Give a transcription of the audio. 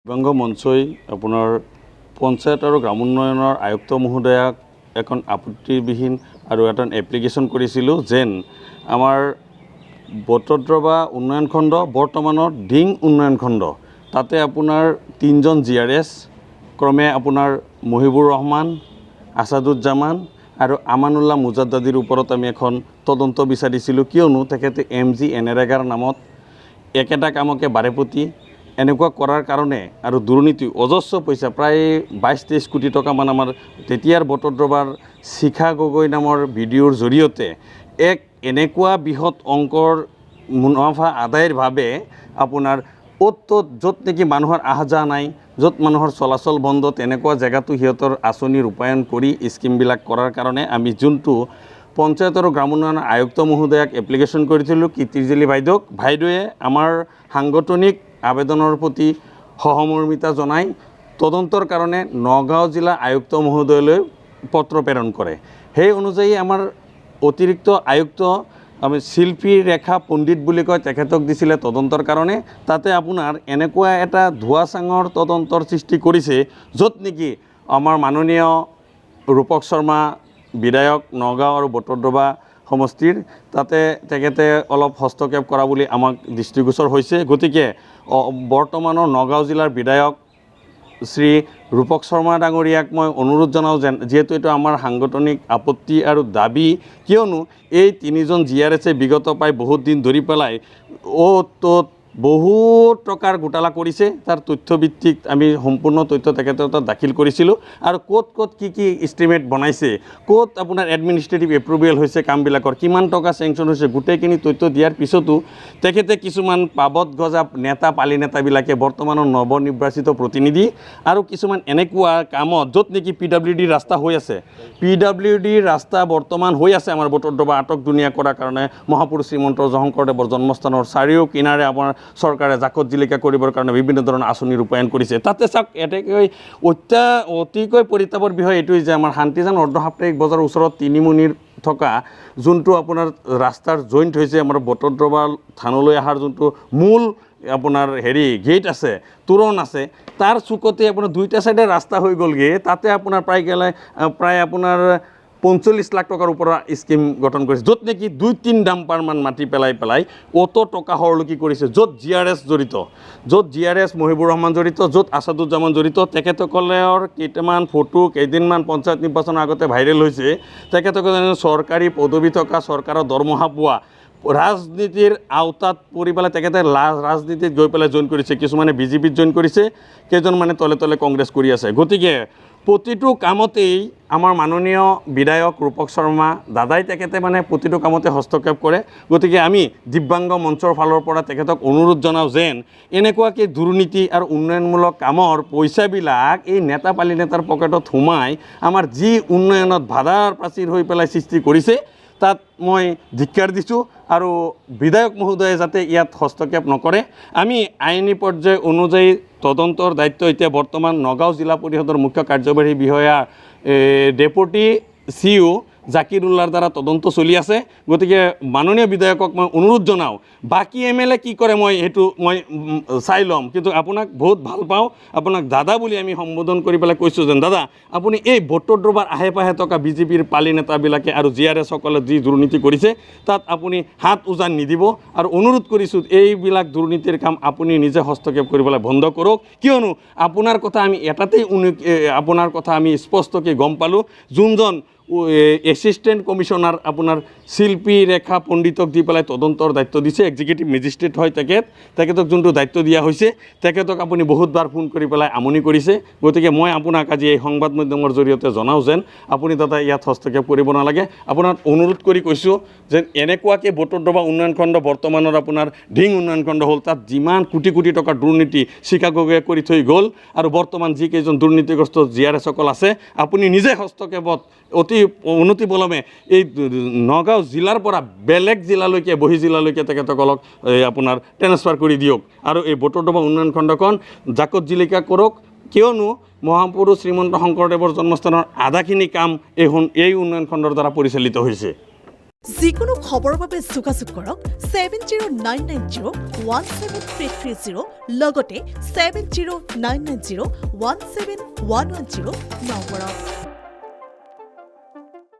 দিব্যাংগ মঞ্চই আপোনাৰ পঞ্চায়ত আৰু গ্ৰাম উন্নয়নৰ আয়ুক্ত মহোদয়াক এখন আপত্তিবিহীন আৰু এটা এপ্লিকেশ্যন কৰিছিলোঁ যেন আমাৰ বটদ্ৰৱা উন্নয়ন খণ্ড বৰ্তমানৰ ডিং উন্নয়ন খণ্ড তাতে আপোনাৰ 3জন GRS ক্ৰমে আপোনাৰ মহিবুৰ ৰহমান, আছাদুজ্জামান আৰু আমানুল্লাহ মুজাদ্দাদিৰ ওপৰত আমি এখন তদন্ত বিচাৰিছিলোঁ কিয়নো তেখেতে MG এনৰেগাৰ নামত একেটা কামকে বাৰেপতি এনেকুৱা কৰাৰ কাৰণে আৰু দুৰ্নীতি অজস্ৰ পইচা প্ৰায় 22-23 কোটি টকামান আমাৰ তেতিয়াৰ বটদ্ৰৱাৰ শিখা গগৈ নামৰ ভিডিঅ'ৰ জৰিয়তে এক এনেকুৱা বৃহৎ অংকৰ মুনাফা আদায়ৰ বাবে আপোনাৰ য'ত নেকি মানুহৰ আহা নাই য'ত মানুহৰ চলাচল বন্ধ তেনেকুৱা জেগাটো সিহঁতৰ আঁচনি ৰূপায়ণ কৰি স্কিমবিলাক কৰাৰ কাৰণে আমি যোনটো পঞ্চায়ত আৰু গ্ৰাম উন্নয়ন আয়ুক্ত মহোদয়াক এপ্লিকেশ্যন কৰিছিলোঁ কীৰ্তিজেলী বাইদেৱে আমাৰ সাংগঠনিক আবেদনৰ প্ৰতি সহমৰ্মিতা জনাই তদন্তৰ কাৰণে নগাঁও জিলা আয়ুক্ত মহোদয়লৈ পত্ৰ প্ৰেৰণ কৰে। সেই অনুযায়ী আমাৰ অতিৰিক্ত আয়ুক্ত আমি শিল্পী ৰেখা পণ্ডিত বুলি কয় তেখেতক দিছিলে তদন্তৰ কাৰণে তাতে আপোনাৰ এনেকুৱা এটা ধোঁৱাচাঙৰ তদন্তৰ সৃষ্টি কৰিছে য'ত নেকি আমাৰ মাননীয় ৰূপক শৰ্মা বিধায়ক নগাঁও আৰু বটদ্ৰৱা সমষ্টিৰ তাতে তেখেতে অলপ হস্তক্ষেপ কৰা বুলি আমাক দৃষ্টিগোচৰ হৈছে। গতিকে বৰ্তমানৰ নগাঁও জিলাৰ বিধায়ক শ্ৰী ৰূপক শৰ্মা ডাঙৰীয়াক মই অনুৰোধ জনাওঁ যেন যিহেতু এইটো আমাৰ সাংগঠনিক আপত্তি আৰু দাবী কিয়নো এই 3জন GRSে বিগত প্ৰায় বহুত দিন ধৰি পেলাই ত'ত বহুত টকাৰ ঘোটালা কৰিছে তাৰ তথ্যভিত্তিক আমি সম্পূৰ্ণ তথ্য তেখেতৰ তাত দাখিল কৰিছিলোঁ আৰু ক'ত কি এষ্টিমেট বনাইছে ক'ত আপোনাৰ এডমিনিষ্ট্ৰেটিভ এপ্ৰুভেল হৈছে কামবিলাকৰ কিমান টকা চেংচন হৈছে গোটেইখিনি তথ্য দিয়াৰ পিছতো তেখেতে কিছুমান পাবত গজা নেতা পালি নেতাবিলাকে বৰ্তমানৰ নৱনিৰ্বাচিত প্ৰতিনিধি আৰু কিছুমান এনেকুৱা কামত য'ত নেকি PWD ৰাস্তা হৈ আছে PWD ৰাস্তা বৰ্তমান হৈ আছে আমাৰ বটদ্ৰৱা আটক দুনীয়া কৰাৰ কাৰণে মহাপুৰুষ শ্ৰীমন্ত শংকৰদেৱৰ জন্মস্থানৰ চাৰিও কিনাৰে আমাৰ চৰকাৰে জাকত জিলিকা কৰিবৰ কাৰণে বিভিন্ন ধৰণৰ আঁচনি ৰূপায়ণ কৰিছে তাতে চাওক এটাকৈ অতিকৈ পৰিতাপৰ বিষয় এইটোৱেই যে আমাৰ শান্তিজান অৰ্ধ সাপ্তাহিক বজাৰৰ ওচৰত তিনিমুনিৰ থকা যোনটো আপোনাৰ ৰাস্তাৰ জইণ্ট হৈছে আমাৰ বটদ্ৰৱা থানলৈ অহাৰ যোনটো মূল আপোনাৰ গেট আছে তোৰণ আছে তাৰ চুকতে আপোনাৰ দুইটা চাইডে ৰাস্তা হৈ গ'লগৈ তাতে আপোনাৰ প্ৰায় আপোনাৰ 45 লাখ টকাৰ ওপৰত স্কিম গঠন কৰিছে য'ত নেকি 2-3 ডাম্পাৰমান মাটি পেলাই অত টকা সৰলকি কৰিছে য'ত GRS জড়িত য'ত GRS মহিবুৰ ৰহমান জড়িত য'ত আছাদুজ্জামান জড়িত তেখেতসকলৰ কেইটামান ফটো কেইদিনমান পঞ্চায়ত নিৰ্বাচনৰ আগতে ভাইৰেল হৈছে তেখেতসকলে চৰকাৰী পদবী থকা চৰকাৰৰ দৰমহা পোৱা ৰাজনীতিৰ আওতাত পৰি পেলাই তেখেতে ৰাজনীতিত গৈ পেলাই জইন কৰিছে কিছুমানে BJPত জইন কৰিছে কেইজনমানে তলে কংগ্ৰেছ কৰি আছে। গতিকে প্ৰতিটো কামতেই আমাৰ মাননীয় বিধায়ক ৰূপক শৰ্মা দাদাই তেখেতে প্ৰতিটো কামতে হস্তক্ষেপ কৰে। গতিকে আমি দিব্যাংগ মঞ্চৰ ফালৰ পৰা তেখেতক অনুৰোধ জনাওঁ যেন এনেকুৱাকৈ দুৰ্নীতি আৰু উন্নয়নমূলক কামৰ পইচাবিলাক এই নেতা পালি নেতাৰ পকেটত সোমাই আমাৰ যি উন্নয়নত বাধাৰ প্ৰাচীৰ হৈ পেলাই সৃষ্টি কৰিছে তাত মই ধিক্কাৰ দিছোঁ আৰু বিধায়ক মহোদয়ে যাতে ইয়াত হস্তক্ষেপ নকৰে আমি আইনী পৰ্যায় অনুযায়ী তদন্তৰ দায়িত্ব এতিয়া বৰ্তমান নগাঁও জিলা পৰিষদৰ মুখ্য কাৰ্যবাহী বিষয়া ডেপুটি CO জাকিৰুল্লাৰ দ্বাৰা তদন্ত চলি আছে। গতিকে মাননীয় বিধায়কক মই অনুৰোধ জনাওঁ বাকী MLA কি কৰে মই চাই ল'ম কিন্তু আপোনাক বহুত ভাল পাওঁ আপোনাক দাদা বুলি আমি সম্বোধন কৰি পেলাই কৈছোঁ যেন দাদা আপুনি এই বটদ্ৰৱাৰ আহে পাহে থকা BJPৰ পালি নেতাবিলাকে আৰু GRS সকলে যি দুৰ্নীতি কৰিছে তাত আপুনি হাত উজান নিদিব আৰু অনুৰোধ কৰিছোঁ এইবিলাক দুৰ্নীতিৰ কাম আপুনি নিজে হস্তক্ষেপ কৰিবলৈ বন্ধ কৰক কিয়নো আপোনাৰ কথা আমি এটাতেই আপোনাৰ কথা আমি স্পষ্টকৈ গম পালোঁ যোনজন এছিষ্টেণ্ট কমিশ্যনাৰ আপোনাৰ শিল্পী ৰেখা পণ্ডিতক দি পেলাই তদন্তৰ দায়িত্ব দিছে এক্সিকিউটিভ মেজিষ্ট্ৰেট হয় তেখেতক যোনটো দায়িত্ব দিয়া হৈছে তেখেতক আপুনি বহুতবাৰ ফোন কৰি পেলাই আমনি কৰিছে। গতিকে মই আপোনাক আজি এই সংবাদ মাধ্যমৰ জৰিয়তে জনাওঁ যেন আপুনি দাদা ইয়াত হস্তক্ষেপ কৰিব নালাগে আপোনাক অনুৰোধ কৰি কৈছোঁ যেন এনেকুৱাকৈ বটদ্ৰৱা উন্নয়ন খণ্ড বৰ্তমানৰ আপোনাৰ ডিং উন্নয়ন খণ্ড হ'ল তাত যিমান কোটি টকাৰ দুৰ্নীতি শিকাগোৱে কৰি থৈ গ'ল আৰু বৰ্তমান যিকেইজন দুৰ্নীতিগ্ৰস্ত GRS সকল আছে আপুনি নিজে হস্তক্ষেপত অতি অনতিপলমে এই নগাঁও জিলাৰ পৰা বেলেগ জিলালৈকে বহি জিলালৈকে তেখেতসকলক আপোনাৰ ট্ৰেন্সফাৰ কৰি দিয়ক আৰু এই বটদ্ৰৱা উন্নয়ন খণ্ডখন জাকত জিলিকা কৰক কিয়নো মহাপুৰুষ শ্ৰীমন্ত শংকৰদেৱৰ জন্মস্থানৰ আধাখিনি কাম এই উন্নয়ন খণ্ডৰ দ্বাৰা পৰিচালিত হৈছে। যিকোনো খবৰৰ বাবে যোগাযোগ কৰক 7099017330 লগতে 7099017110 নম্বৰত।